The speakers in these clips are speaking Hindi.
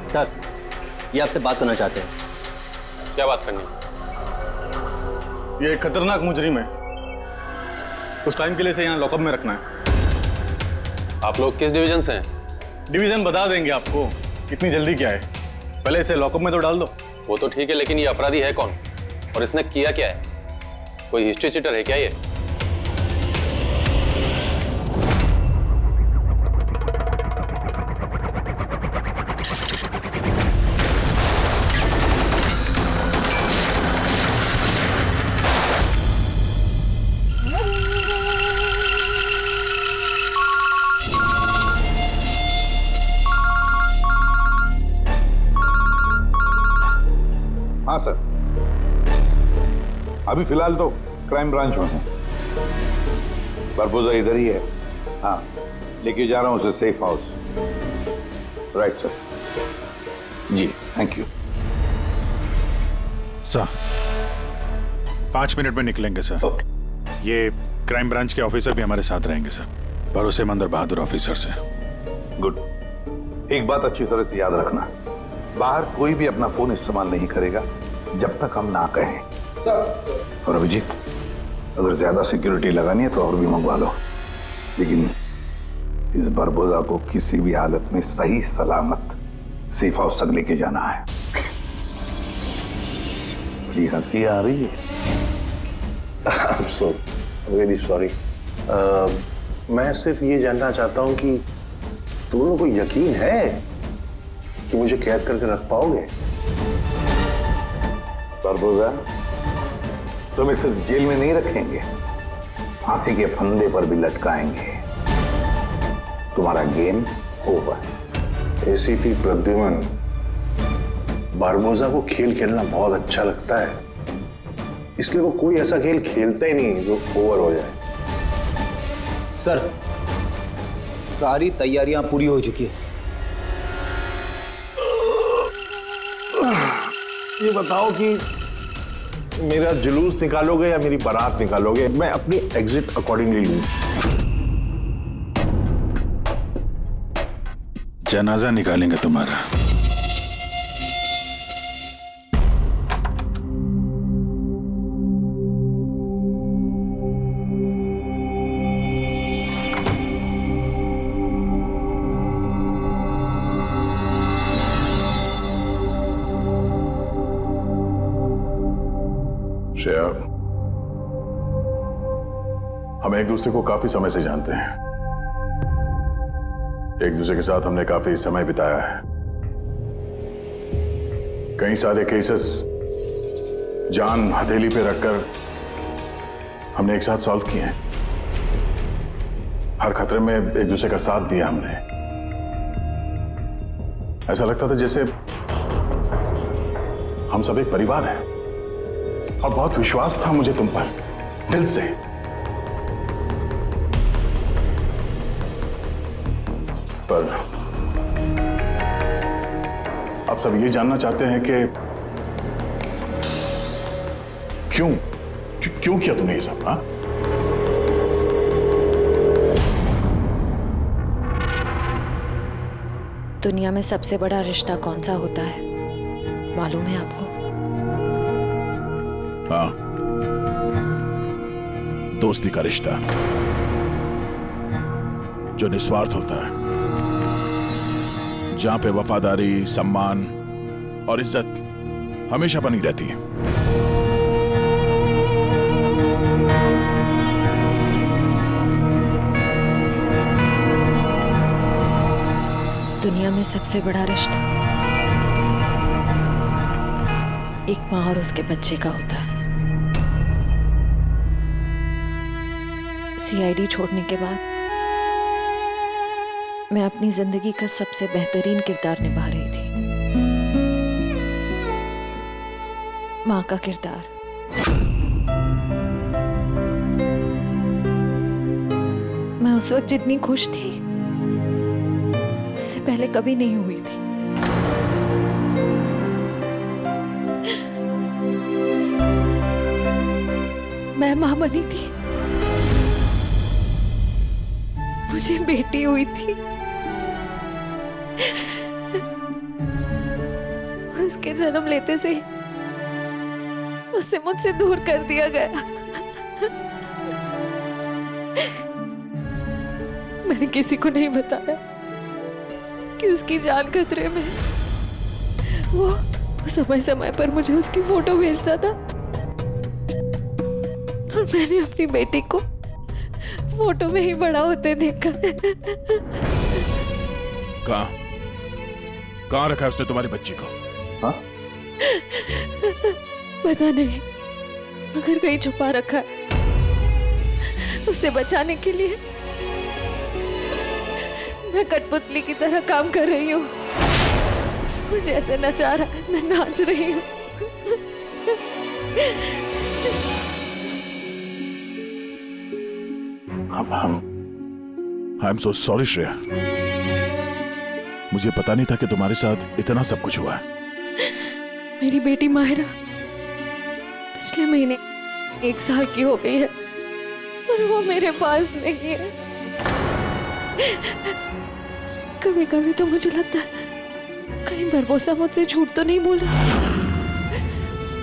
सर, ये आपसे बात करना चाहते हैं। क्या बात करनी है? ये एक खतरनाक मुजरिम है, कुछ टाइम के लिए इसे यहाँ लॉकअप में रखना है। आप लोग किस डिवीजन से हैं? डिवीजन बता देंगे आपको, इतनी जल्दी क्या है, पहले इसे लॉकअप में तो डाल दो। वो तो ठीक है, लेकिन ये अपराधी है कौन और इसने किया क्या है? कोई हिस्ट्री चीटर है क्या ये? हाँ सर, अभी फिलहाल तो क्राइम ब्रांच में हूँ। बारबोजा इधर ही है। हाँ, लेके जा रहा हूँ उसे सेफ हाउस। Right sir. जी, थैंक यू सर। 5 मिनट में निकलेंगे सर। ये क्राइम ब्रांच के ऑफिसर भी हमारे साथ रहेंगे सर, भरोसेमंद और बहादुर ऑफिसर से। गुड। एक बात अच्छी तरह से याद रखना, बाहर कोई भी अपना फोन इस्तेमाल नहीं करेगा जब तक हम ना कहें। और अभिजीत, अगर ज्यादा सिक्योरिटी लगानी है तो और भी मंगवा लो, लेकिन इस बरबोजा को किसी भी हालत में सही सलामत सेफ हाउस तक लेके जाना है। बड़ी हंसी आ रही है। I'm so really sorry. मैं सिर्फ ये जानना चाहता हूँ कि तुम लोगों को यकीन है कि मुझे कैद करके रख पाओगे? बरबोजा, तुम्हें सिर्फ जेल में नहीं रखेंगे, फांसी के फंदे पर भी लटकाएंगे। तुम्हारा game over. ACP Pradyuman, Barbosa को खेल खेलना बहुत अच्छा लगता है, इसलिए वो कोई ऐसा खेल खेलता ही नहीं जो ओवर हो जाए। सर, सारी तैयारियां पूरी हो चुकी है। ये बताओ कि मेरा जुलूस निकालोगे या मेरी बारात निकालोगे? मैं अपनी एग्जिट अकॉर्डिंगली लूं। जनाजा निकालेंगे तुम्हारा। श्रेया, हम एक दूसरे को काफी समय से जानते हैं, एक दूसरे के साथ हमने काफी समय बिताया है। कई सारे केसेस जान हथेली पे रखकर हमने एक साथ सॉल्व किए हैं। हर खतरे में एक दूसरे का साथ दिया हमने। ऐसा लगता था जैसे हम सब एक परिवार हैं, और बहुत विश्वास था मुझे तुम पर, दिल से। पर अब सब ये जानना चाहते हैं कि क्यों किया तुमने ये सब? हाँ, दुनिया में सबसे बड़ा रिश्ता कौन सा होता है, मालूम है आपको? हाँ, दोस्ती का रिश्ता जो निस्वार्थ होता है, जहां पे वफादारी, सम्मान और इज्जत हमेशा बनी रहती है। दुनिया में सबसे बड़ा रिश्ता एक माँ और उसके बच्चे का होता है। सीआईडी छोड़ने के बाद मैं अपनी जिंदगी का सबसे बेहतरीन किरदार निभा रही थी, माँ का किरदार। मैं उस वक्त जितनी खुश थी उससे पहले कभी नहीं हुई थी। मैं माँ बनी थी, मुझे बेटी हुई थी, के जन्म लेते से उसे मुझसे दूर कर दिया गया। मैंने किसी को नहीं बताया कि उसकी जान खतरे में है। वो समय समय पर मुझे उसकी फोटो भेजता था और मैंने अपनी बेटी को फोटो में ही बड़ा होते देखा। कहाँ रखा है उसने तुम्हारी बच्ची को? हाँ? पता नहीं, मगर कहीं छुपा रखा है। उसे बचाने के लिए मैं कठपुतली की तरह काम कर रही हूँ। वो जैसे नचा रहा है मैं नाच रही हूँ। I am so sorry Shreya, मुझे पता नहीं था कि तुम्हारे साथ इतना सब कुछ हुआ है। मेरी बेटी माहिरा पिछले महीने 1 साल की हो गई है और वो मेरे पास नहीं है। कभी कभी तो मुझे लगता है कहीं बरबोसा मुझसे झूठ तो नहीं बोल रहा।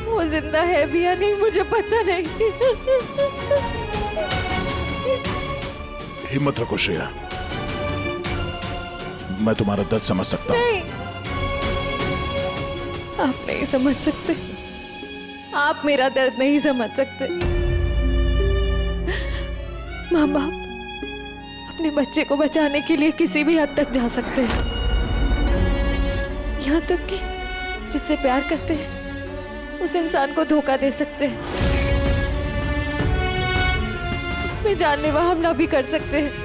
वो जिंदा है भी या नहीं मुझे पता नहीं। हिम्मत रखो श्रेया, मैं तुम्हारा दर्द समझ सकता हूँ। नहीं, आप नहीं समझ सकते। आप मेरा दर्द नहीं समझ सकते। माँ बाप अपने बच्चे को बचाने के लिए किसी भी हद तक जा सकते हैं, यहाँ तक कि जिससे प्यार करते हैं उस इंसान को धोखा दे सकते हैं। उसमें जानलेवा हमला भी कर सकते हैं।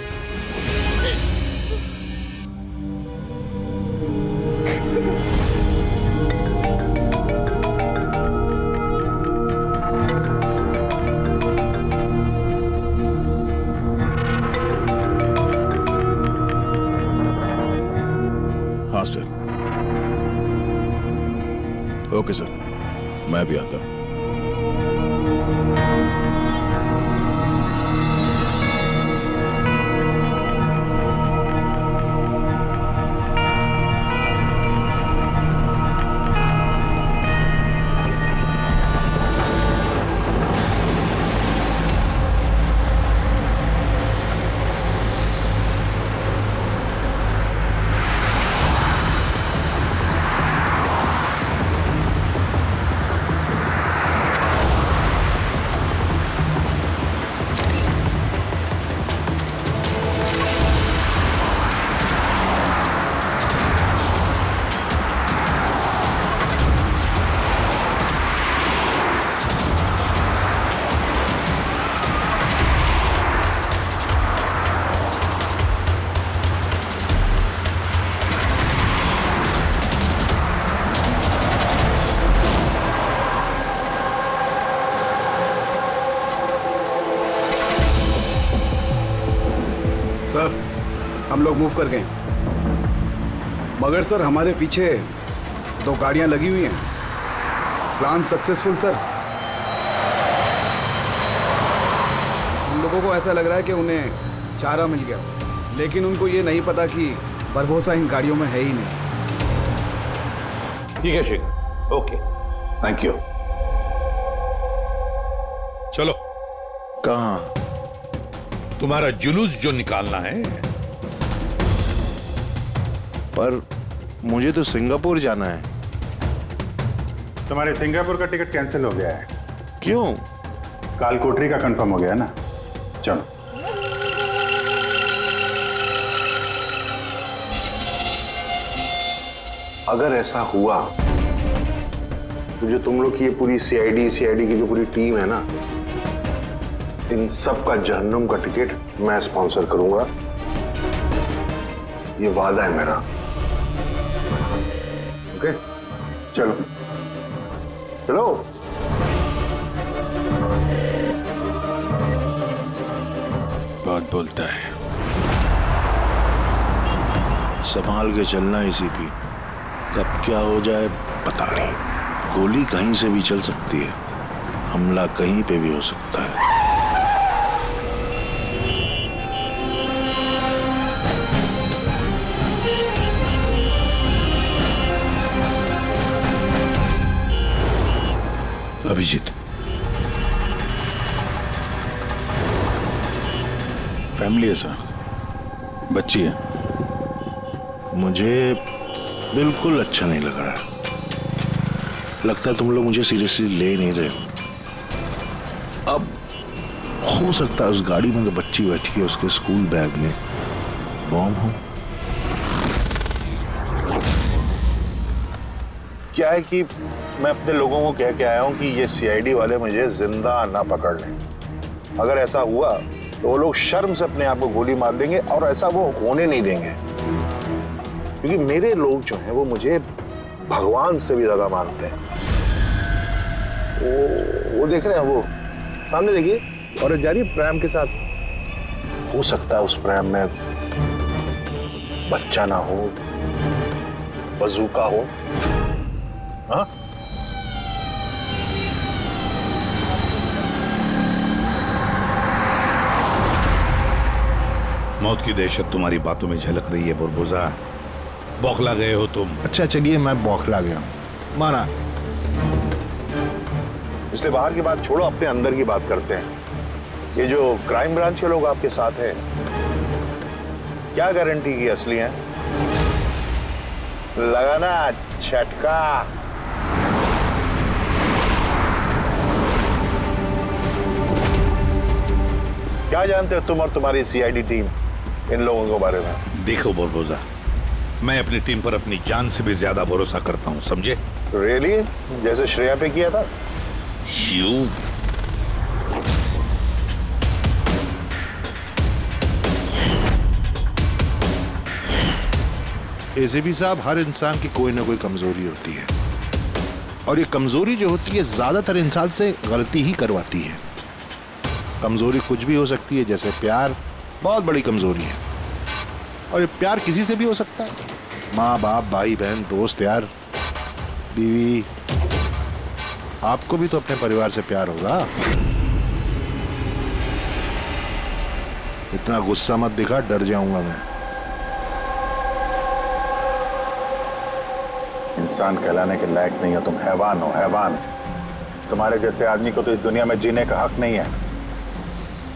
हाँ सर। ओके सर, मैं भी आता हूँ। सर, हम लोग मूव कर गए, मगर सर हमारे पीछे 2 गाड़ियां लगी हुई हैं। Plan successful sir. हम लोगों को ऐसा लग रहा है कि उन्हें चारा मिल गया, लेकिन उनको ये नहीं पता कि बरबोसा इन गाड़ियों में है ही नहीं। ठीक है शेखर, ओके, थैंक यू। चलो, कहाँ? तुम्हारा जुलूस जो निकालना है। पर मुझे तो सिंगापुर जाना है। तुम्हारे सिंगापुर का टिकट कैंसिल हो गया है। क्यों? कालकोटरी का कंफर्म हो गया ना। चलो। अगर ऐसा हुआ तो जो तुम लोग की ये पूरी सीआईडी की जो पूरी टीम है ना, इन सब का जहन्नुम का टिकट मैं स्पॉन्सर करूंगा। ये वादा है मेरा। ओके, चलो चलो। बहुत बोलता है। संभाल के चलना एसीपी, कब क्या हो जाए पता नहीं। गोली कहीं से भी चल सकती है, हमला कहीं पे भी हो सकता है। अभिजीत, फैमिली है सर, बच्ची है। मुझे बिल्कुल अच्छा नहीं लग रहा। लगता है तुम लोग मुझे सीरियसली ले नहीं रहे हो। अब हो सकता है उस गाड़ी में जो बच्ची बैठी है उसके स्कूल बैग में बॉम्ब हो। क्या है कि मैं अपने लोगों को कह के आया हूं कि ये सीआईडी वाले मुझे जिंदा ना पकड़ लें। अगर ऐसा हुआ तो वो लोग शर्म से अपने आप को गोली मार देंगे और ऐसा वो होने नहीं देंगे, क्योंकि मेरे लोग जो हैं वो मुझे भगवान से भी ज्यादा मानते हैं। वो देख रहे हैं, वो सामने देखिए, और जा रही है प्रेम के साथ। हो सकता है उस प्रेम में बच्चा ना हो, बजूका हो। हाँ, मौत की दहशत तुम्हारी बातों में झलक रही है बुरबुजा। बौखला गए हो तुम। अच्छा चलिए, मैं बौखला गया हूं, माना। इसलिए बाहर की बात छोड़ो, अपने अंदर की बात करते हैं। ये जो क्राइम ब्रांच के लोग आपके साथ हैं, क्या गारंटी की असली हैं? लगाना झटका। क्या जानते हो तुम और तुम्हारी सीआईडी टीम इन लोगों के बारे में? देखो बुरबुजा, मैं अपनी टीम पर अपनी जान से भी ज्यादा भरोसा करता हूं, समझे? रियली? जैसे श्रेया पे किया था? यू एसीपी साहब, हर इंसान की कोई ना कोई कमजोरी होती है, और ये कमजोरी जो होती है ज्यादातर इंसान से गलती ही करवाती है। कमजोरी कुछ भी हो सकती है, जैसे प्यार बहुत बड़ी कमजोरी है, और ये प्यार किसी से भी हो सकता है। माँ बाप, भाई बहन, दोस्त, यार, बीवी। आपको भी तो अपने परिवार से प्यार होगा। इतना गुस्सा मत दिखा, डर जाऊंगा मैं। इंसान कहलाने के लायक नहीं हो तुम, हैवान हो, हैवान। तुम्हारे जैसे आदमी को तो इस दुनिया में जीने का हक नहीं है।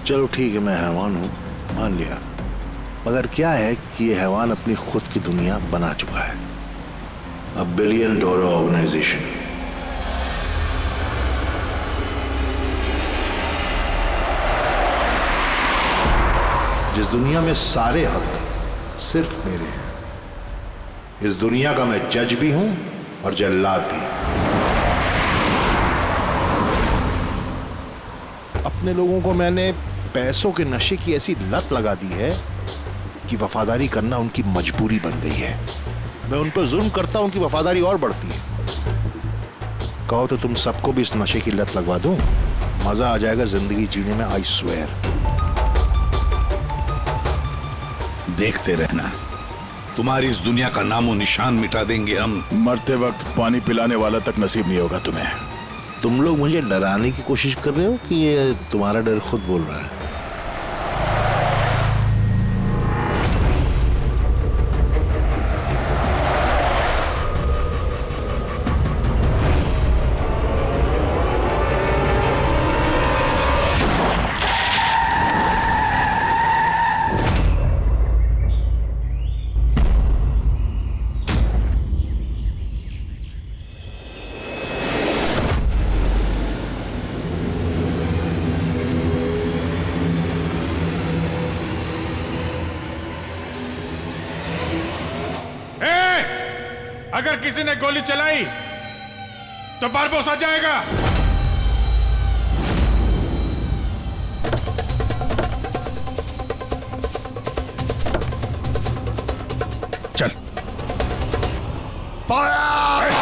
चलो ठीक है, मैं हैवान हूं, मान लिया। मगर क्या है कि ये हैवान अपनी खुद की दुनिया बना चुका है, $1 बिलियन ऑर्गेनाइजेशन। जिस दुनिया में सारे हक सिर्फ मेरे हैं। इस दुनिया का मैं जज भी हूं और जल्लाद भी। अपने लोगों को मैंने पैसों के नशे की ऐसी लत लगा दी है कि वफादारी करना उनकी मजबूरी बन गई है। मैं उन पर जुल्म करता हूं, उनकी वफादारी और बढ़ती है। कहो तो तुम सबको भी इस नशे की लत लगवा दूं, मजा आ जाएगा जिंदगी जीने में, आई स्वेयर। देखते रहना, तुम्हारी इस दुनिया का नामो निशान मिटा देंगे हम। मरते वक्त पानी पिलाने वाला तक नसीब नहीं होगा तुम्हें। तुम लोग मुझे डराने की कोशिश कर रहे हो कि ये तुम्हारा डर खुद बोल रहा है? अगर किसी ने गोली चलाई तो बारबोसा जाएगा। चल। फायर!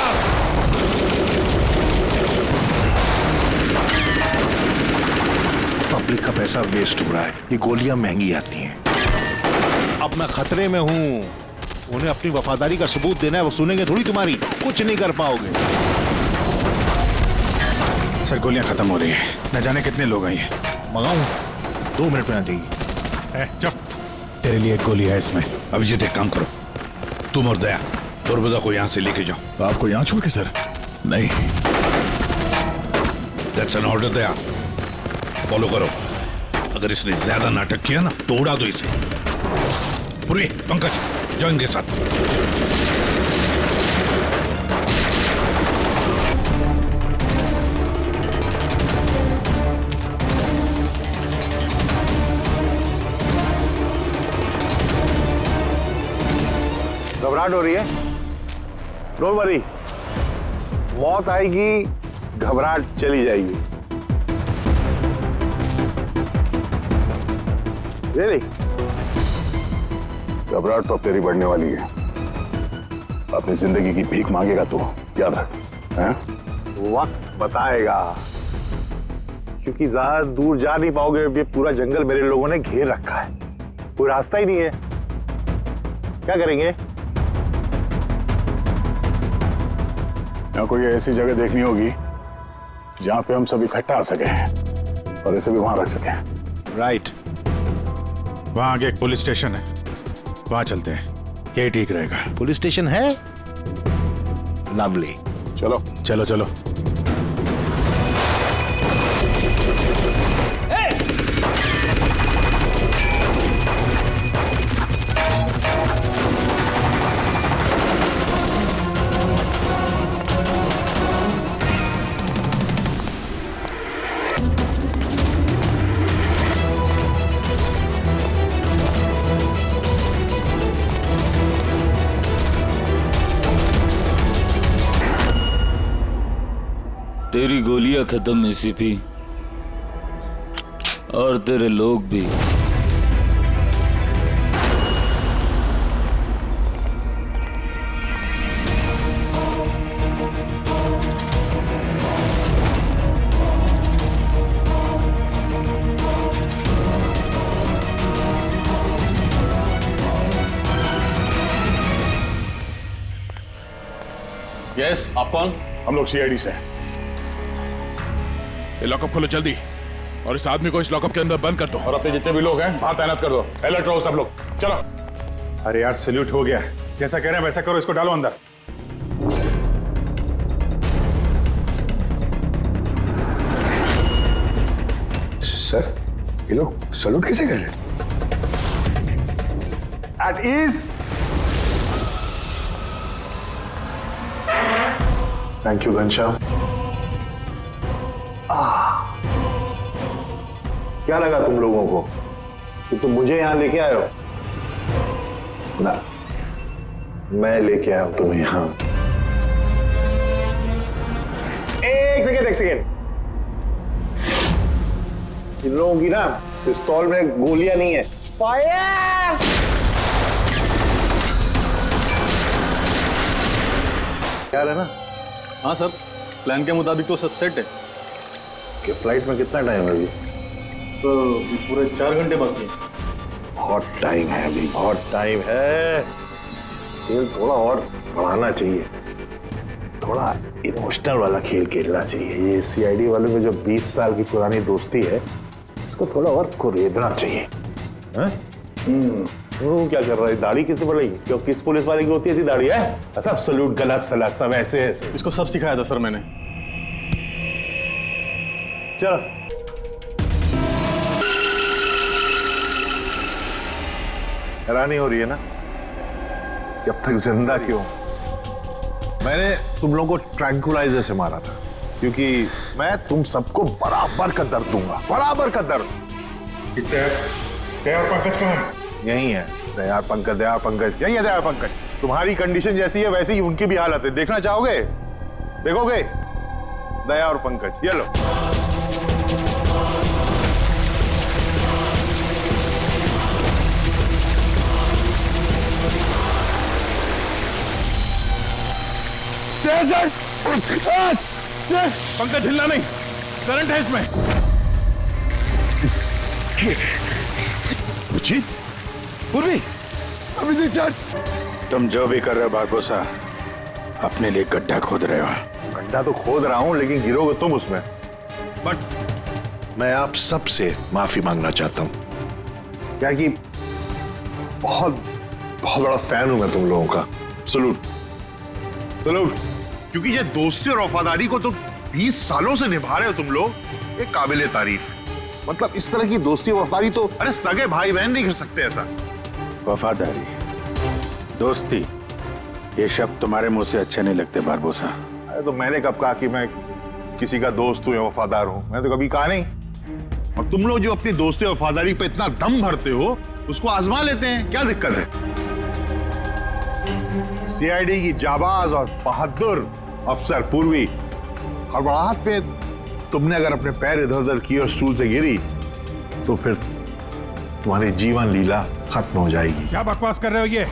पब्लिक का पैसा वेस्ट हो रहा है, ये गोलियां महंगी आती हैं। अब मैं खतरे में हूं। उन्हें अपनी वफादारी का सबूत देना है, वो सुनेंगे थोड़ी तुम्हारी, कुछ नहीं कर पाओगे। सर गोलियां खत्म हो रही हैं, न जाने कितने लोग आए हैं। मंगाऊं? 2 मिनट में आ जाएगी। चुप, तेरे लिए एक गोली है इसमें। अभिजीत एक काम करो, तुम और दया बुरबुजा को यहाँ से लेके जाओ। आपको यहाँ छोड़ के सर? नहीं, that's an order Daya. Follow करो। अगर इसने ज्यादा नाटक किया ना तो उड़ा दो इसे। पूर्वी, पंकज जाओ इनके साथ। घबराहट हो रही है? डोंट वरी, मौत आएगी, घबराहट चली जाएगी। रियली? घबराहट तो अब तेरी बढ़ने वाली है। अपनी जिंदगी की भीख मांगेगा तू, याद रख। हैं? वक्त बताएगा, क्योंकि ज्यादा दूर जा नहीं पाओगे। ये पूरा जंगल मेरे लोगों ने घेर रखा है, कोई रास्ता ही नहीं है। क्या करेंगे? यहाँ कोई ऐसी जगह देखनी होगी जहां पे हम सब इकट्ठा आ सके और इसे भी वहां रख सके। राइट। वहां आगे एक पुलिस स्टेशन है, वहां चलते हैं, यही ठीक रहेगा। पुलिस स्टेशन है? लवली। चलो चलो चलो। तेरी गोलियां खत्म एसीपी, और तेरे लोग भी। यस, आप कौन? हम लोग सीआईडी से हैं। ये लॉकअप खोलो जल्दी, और इस आदमी को इस लॉकअप के अंदर बंद कर दो। और अपने जितने भी लोग हैं वहां तैनात कर दो। अलर्ट रहो सब लोग। चलो। अरे यार सैल्यूट हो गया, जैसा कह रहे हैं वैसा करो, इसको डालो अंदर। सर, ये लोग सैल्यूट कैसे कर रहे हैं? At ease. Thank you Ghanshyam. क्या लगा तुम लोगों को कि तुम मुझे यहां लेके आए हो? ना, मैं लेके आया हूं तुम्हें यहां। एक सेकेंड। इन लोगों की ना पिस्तौल में गोलियां नहीं है। फायर! क्या है ना? हाँ सर, प्लान के मुताबिक तो सब सेट है। कि फ्लाइट में कितना टाइम है अभी? तो पूरे 4 घंटे बाकी हैं। बहुत टाइम है अभी, बहुत टाइम है। खेल थोड़ा और बढ़ाना चाहिए, थोड़ा इमोशनल वाला खेल खेलना चाहिए। ये सीआईडी वालों में जो 20 साल की पुरानी दोस्ती है, इसको थोड़ा और कुरेदना चाहिए। वो क्या कर रहा है? दाढ़ी किससे बढ़ाई? क्यों किस पुलिस वाले की होती है ऐसी दाढ़ी है? सब सलूट, गलत सलाह, सब ऐसे ऐसे। इसको सब सिखाया था सर मैंने। चलो। हैरानी हो रही है ना कि अब तक जिंदा क्यों? मैंने तुम लोगों को ट्रैंकुलाइजर से मारा था, क्योंकि मैं तुम सबको बराबर का दर्द दूंगा, बराबर का दर्द। दया पंकज कहाँ है? यही है दयार पंकज, यही है दयार पंकज। तुम्हारी कंडीशन जैसी है वैसी ही उनकी भी हालत है। देखना चाहोगे? देखोगे? दया और पंकज, ये लो। पंकज हिलना नहीं, करंट है इसमें। पूर्वी, तुम जो भी कर रहे हो बारबोसा, अपने लिए गड्ढा खोद रहे हो। गड्ढा तो खोद रहा हूं, लेकिन गिरोगे तुम उसमें। बट मैं आप सबसे माफी मांगना चाहता हूं। क्या कि बहुत बहुत बड़ा फैन हूं मैं तुम लोगों का। Salute, salute. क्योंकि ये दोस्ती और वफादारी को तो 20 सालों से निभा रहे हो तुम लोग, ये काबिले तारीफ है। मतलब इस तरह की दोस्ती वफादारी तो अरे सगे भाई बहन नहीं कर सकते ऐसा। वफादारी, दोस्ती, ये शब्द तुम्हारे मुंह से अच्छे नहीं लगते बारबोसा। अरे तो मैंने कब कहा कि मैं किसी का दोस्त हूं या वफादार हूं? मैं तो कभी कहा नहीं। और तुम लोग जो अपनी दोस्ती और वफादारी पे इतना दम भरते हो, उसको आजमा लेते हैं, क्या दिक्कत है? सीआईडी की जाबाज और बहादुर अफसर पूर्वी, हड़बड़ाहट पे तुमने अगर अपने पैर इधर उधर किए और स्टूल से गिरी तो फिर तुम्हारी जीवन लीला खत्म हो जाएगी। क्या बकवास कर रहे हो ये?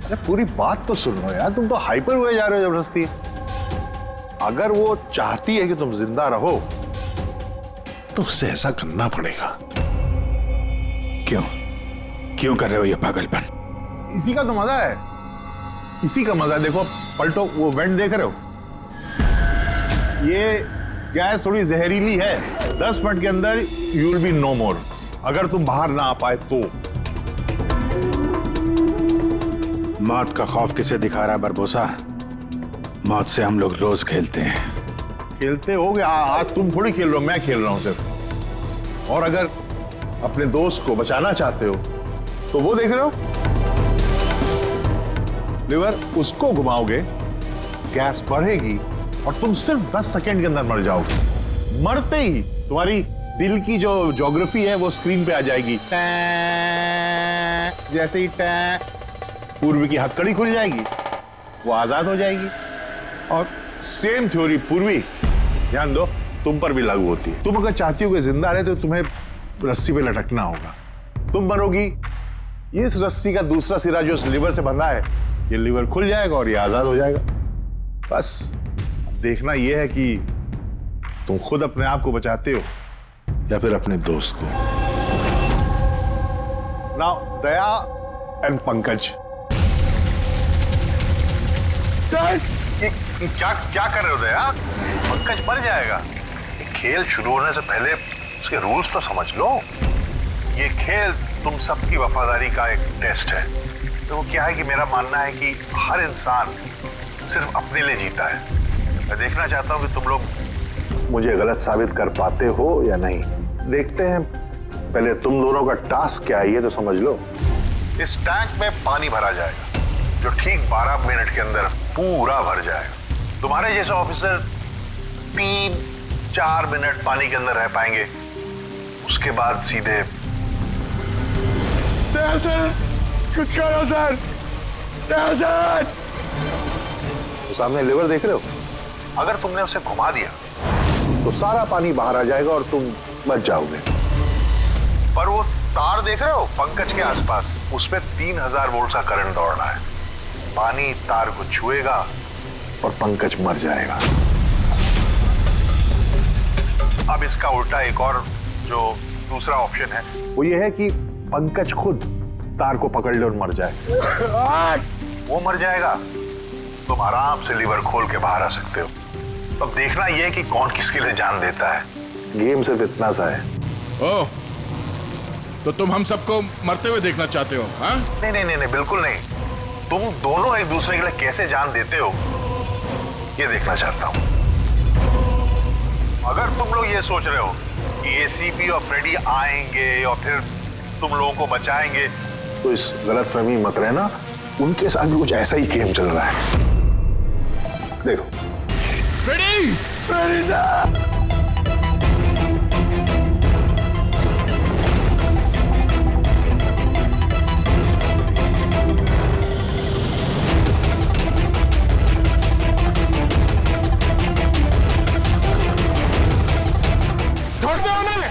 अरे पूरी बात तो सुनो यार, तुम तो हाइपर हुए जा रहे हो जबरदस्ती। अगर वो चाहती है कि तुम जिंदा रहो तो उससे ऐसा करना पड़ेगा। क्यों क्यों कर रहे हो ये पागलपन? इसी का तो मजा है, इसी का मजा है। देखो पलटो, वो वेंट देख रहे हो? ये गैस थोड़ी जहरीली है, 10 मिनट के अंदर यू विल बी नो मोर, अगर तुम बाहर ना आ पाए तो। मौत का खौफ किसे दिखा रहा है बरबोसा? मौत से हम लोग रोज खेलते हैं। खेलते हो गया, आज तुम थोड़ी खेल रहे हो, मैं खेल रहा हूं सिर्फ। और अगर अपने दोस्त को बचाना चाहते हो तो वो देख रहे हो, लिवर उसको घुमाओगे, गैस बढ़ेगी और तुम सिर्फ 10 सेकंड के अंदर मर जाओगे। मरते ही तुम्हारी दिल की जो ज्योग्राफी है वो स्क्रीन पे आ जाएगी। जैसे ही पूर्वी की हथकड़ी खुल जाएगी, वो आजाद हो जाएगी। और सेम थ्योरी पूर्वी, ध्यान दो, तुम पर भी लागू होती है। तुम अगर चाहती हो कि जिंदा रहे तो तुम्हें रस्सी पे लटकना होगा। तुम मरोगी, इस रस्सी का दूसरा सिरा जो लिवर से बंधा है, ये लिवर खुल जाएगा और ये आजाद हो जाएगा। बस देखना यह है कि तुम खुद अपने आप को बचाते हो या फिर अपने दोस्त को। Now Daya and Pankaj. क्या क्या कर रहे हो दया? पंकज मर जाएगा। ये खेल शुरू होने से पहले उसके रूल्स तो समझ लो। ये खेल तुम सबकी वफादारी का एक टेस्ट है। तो वो क्या है कि मेरा मानना है कि हर इंसान सिर्फ अपने लिए जीता है। मैं देखना चाहता हूं कि तुम लोग मुझे गलत साबित कर पाते हो या नहीं। देखते हैं, पहले तुम दोनों का टास्क क्या है ये तो समझ लो। इस टैंक में पानी भरा जाएगा जो ठीक 12 मिनट के अंदर पूरा भर जाएगा। तुम्हारे जैसे ऑफिसर 3-4 मिनट पानी के अंदर रह पाएंगे, उसके बाद सीधे। सर कुछ करो सर, सर। तो सामने लिवर देख रहे हो, अगर तुमने उसे घुमा दिया तो सारा पानी बाहर आ जाएगा और तुम बच जाओगे। पर वो तार देख रहे हो पंकज के आसपास, उसमें 3000 वोल्ट का करंट दौड़ना है। पानी तार को छुएगा और पंकज मर जाएगा। अब इसका उल्टा एक और जो दूसरा ऑप्शन है वो ये है कि पंकज खुद तार को पकड़ ले और मर जाए। वो मर जाएगा, तुम आराम से लीवर खोल के बाहर आ सकते हो। अब देखना यह है कि कौन किसके लिए जान देता है। गेम सिर्फ इतना सा है। ओह, तो तुम हम सबको मरते हुए देखना चाहते हो? हाँ? नहीं नहीं नहीं, बिल्कुल नहीं। तुम दोनों एक दूसरे के लिए कैसे जान देते हो ये देखना चाहता हूं। अगर तुम लोग ये सोच रहे हो कि एसीपी और फ्रेडी आएंगे और फिर तुम लोगों को बचाएंगे, तो इस गलतफहमी मत रहना। उनके साथ भी कुछ ऐसा ही गेम चल रहा है। देखो फ्रेडी! फ्रेडी साहब! छोड़ दे उन्हें!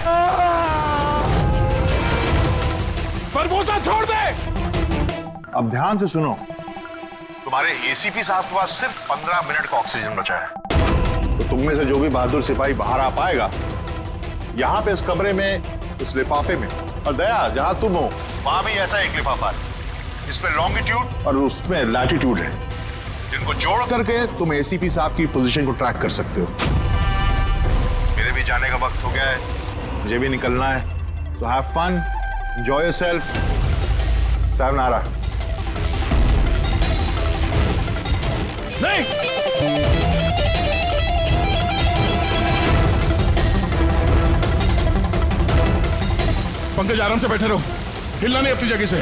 बरबोसा छोड़ दे! अब ध्यान से सुनो, तुम्हारे एसीपी साहब के पास सिर्फ 15 मिनट का ऑक्सीजन बचा है। तो तुम में से जो भी बहादुर सिपाही बाहर आ पाएगा, यहां पे इस कमरे में, इस लिफाफे में, और दया जहां तुम हो वहां भी ऐसा एक लिफाफा है। इसमें लॉन्गिट्यूड और उसमें लैटिट्यूड है, जिनको जोड़ करके तुम एसीपी साहब की पोजीशन को ट्रैक कर सकते हो। मेरे भी जाने का वक्त हो गया है, मुझे भी निकलना है। So have fun, enjoy yourself. Sayonara. नहीं! पंकज आराम से बैठे रहो, हिलना नहीं अपनी जगह से।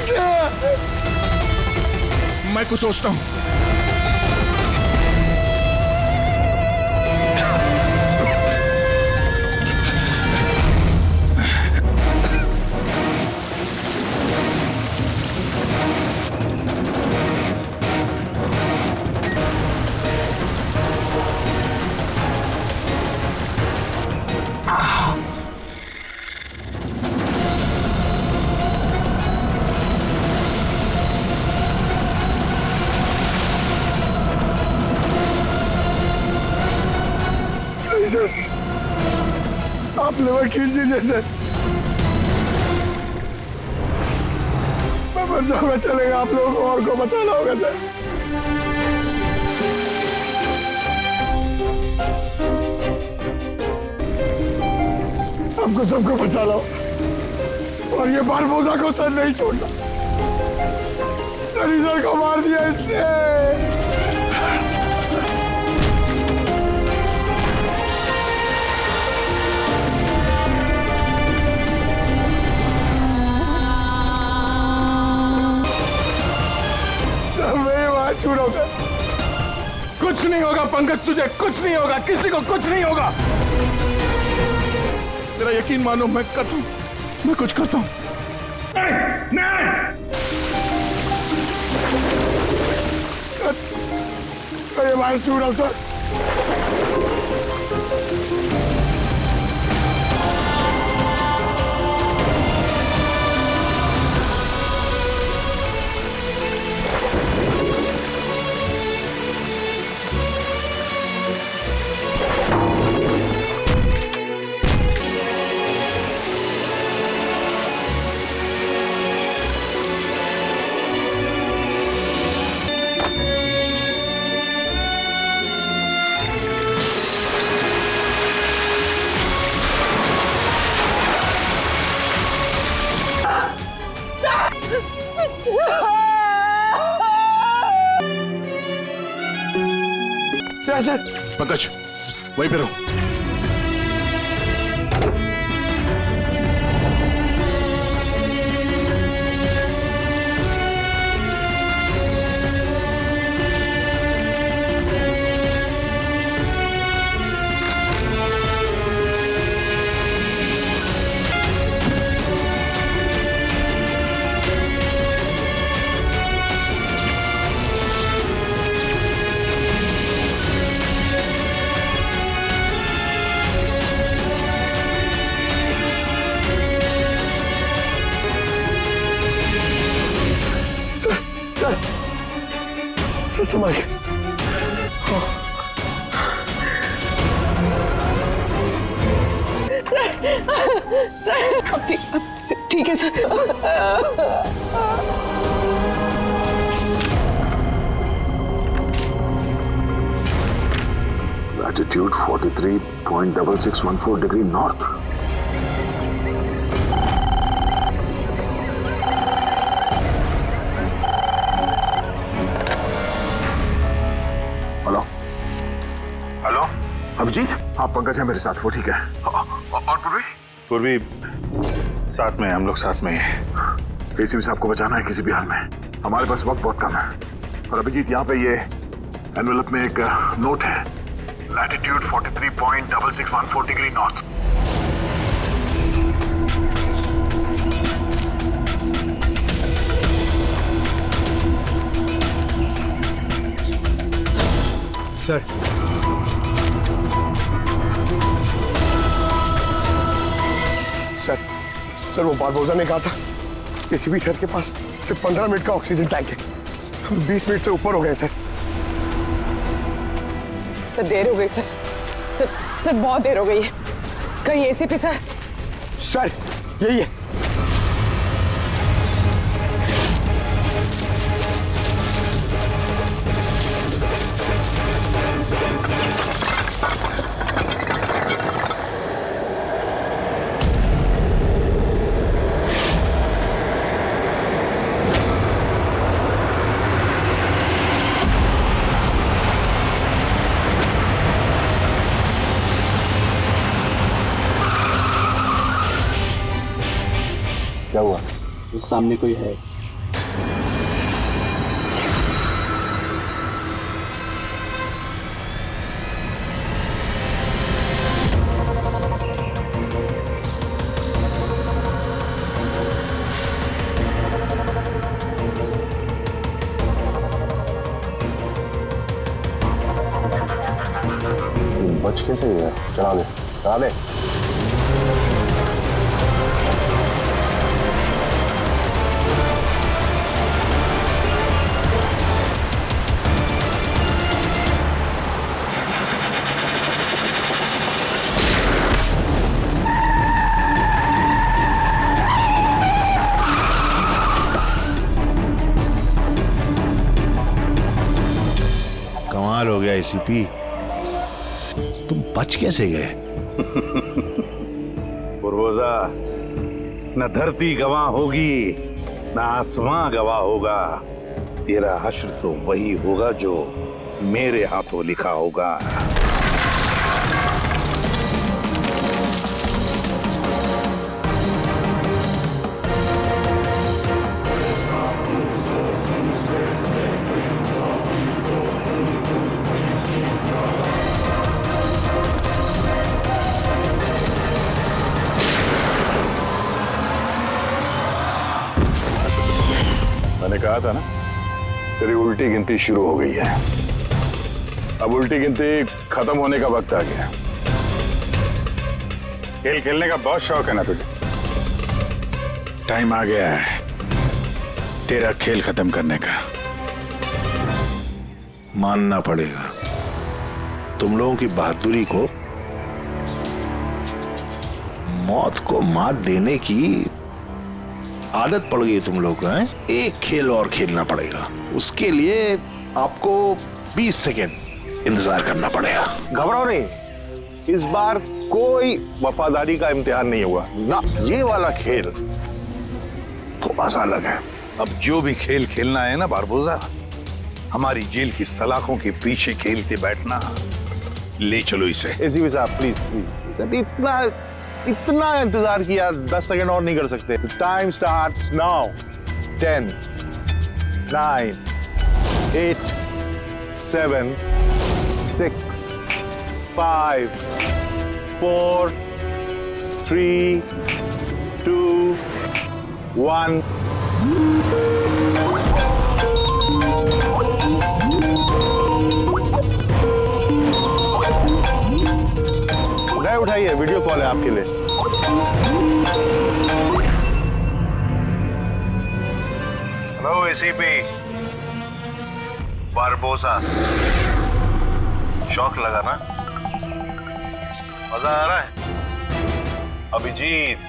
मैं कुछ सोचता हूं। सर, आप लेवर खींच दीजिए सर। मैं मर जाऊंगा, चलेगा। आप लोगों को और को बचाना होगा सर। हमको सबको बचा लो और ये बारबोसा को सर नहीं छोड़ना। सर को मार दिया इसने। कुछ नहीं होगा पंकज, तुझे कुछ नहीं होगा, किसी को कुछ नहीं होगा। तेरा यकीन मानो, मैं कुछ करता हूं। सर, ये बाहर छू रहा हूं सर। पंकज, वहीं पे रहो। संभाल के। ठीक है sir. Latitude 43.6614 degree north. Hello Abhijeet, हाँ पंकज है मेरे साथ, वो ठीक है। और पूर्वी? पूर्वी साथ में, हम लोग साथ में हैं। एसीपी साहब को बचाना है किसी भी हाल में, हमारे पास वक्त बहुत कम है। और अभिजीत, यहाँ पे ये एनवेलप में एक नोट है, latitude 43.6614 degree north. Sir, sir वो बारबोसा ने कहा था एसीपी सर के पास सिर्फ 15 मिनट का ऑक्सीजन टैंक है। हम 20 मिनट से ऊपर हो गए सर। सर देर हो गई सर। सर बहुत देर हो गई है। कहीं एसीपी सर? सर यही है। सामने कोई है। बच कैसे गया? चढ़ा दे, चढ़ा दे। कमाल हो गया एसीपी, तुम बच कैसे गए? बुरबोजा, न धरती गवाह होगी न आसमां गवाह होगा। तेरा हश्र तो वही होगा जो मेरे हाथों लिखा होगा। मैंने कहा था ना, तेरी उल्टी गिनती शुरू हो गई है। अब उल्टी गिनती खत्म होने का वक्त आ गया। खेल खेलने का बहुत शौक है ना तुझे? टाइम आ गया है तेरा खेल खत्म करने का। मानना पड़ेगा, तुम लोगों की बहादुरी को, मौत को मात देने की आदत पड़ गई तुम लोग को। एक खेल और खेलना पड़ेगा, उसके लिए आपको 20 सेकेंड इंतजार करना पड़ेगा। घबराओ नहीं, इस बार कोई वफादारी का इम्तिहान नहीं हुआ ना। ये वाला खेल थोड़ा सा अलग है। अब जो भी खेल खेलना है ना बारबोजा, हमारी जेल की सलाखों के पीछे खेलते बैठना। ले चलो इसे। एसीपी साहब प्लीज प्लीज, इतना इंतजार किया, 10 सेकंड और नहीं कर सकते। Time starts now. 10 9 8 7 6 5 4 3 2 1। उठाइए, वीडियो कॉल है आपके लिए। हेलो एसीपी बारबोसा, शौक लगा ना? मजा आ रहा है? Abhijeet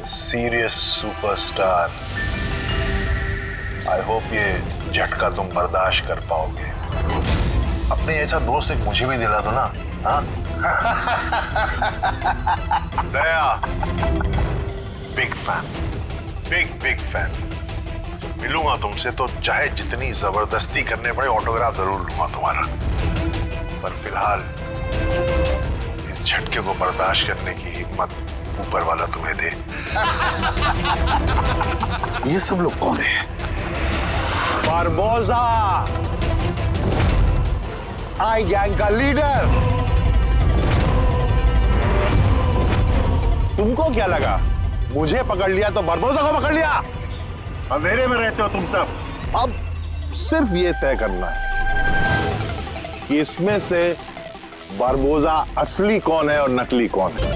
serious superstar, I hope ये झटका तुम बर्दाश्त कर पाओगे। अपने ऐसा दोस्त एक मुझे भी दिला दो ना। हाँ दया, बिग फैन, बिग फैन। मिलूंगा तुमसे तो चाहे जितनी जबरदस्ती करने पड़े, ऑटोग्राफ जरूर लूंगा तुम्हारा। पर फिलहाल इस झटके को बर्दाश्त करने की हिम्मत ऊपर वाला तुम्हें दे। ये सब लोग कौन है? बारबोसा, आई गैंग का लीडर। तुमको क्या लगा मुझे पकड़ लिया तो बारबोसा को पकड़ लिया? अंधेरे में रहते हो तुम सब। अब सिर्फ ये तय करना है कि इसमें से बारबोसा असली कौन है और नकली कौन है।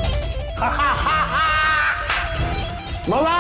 मजा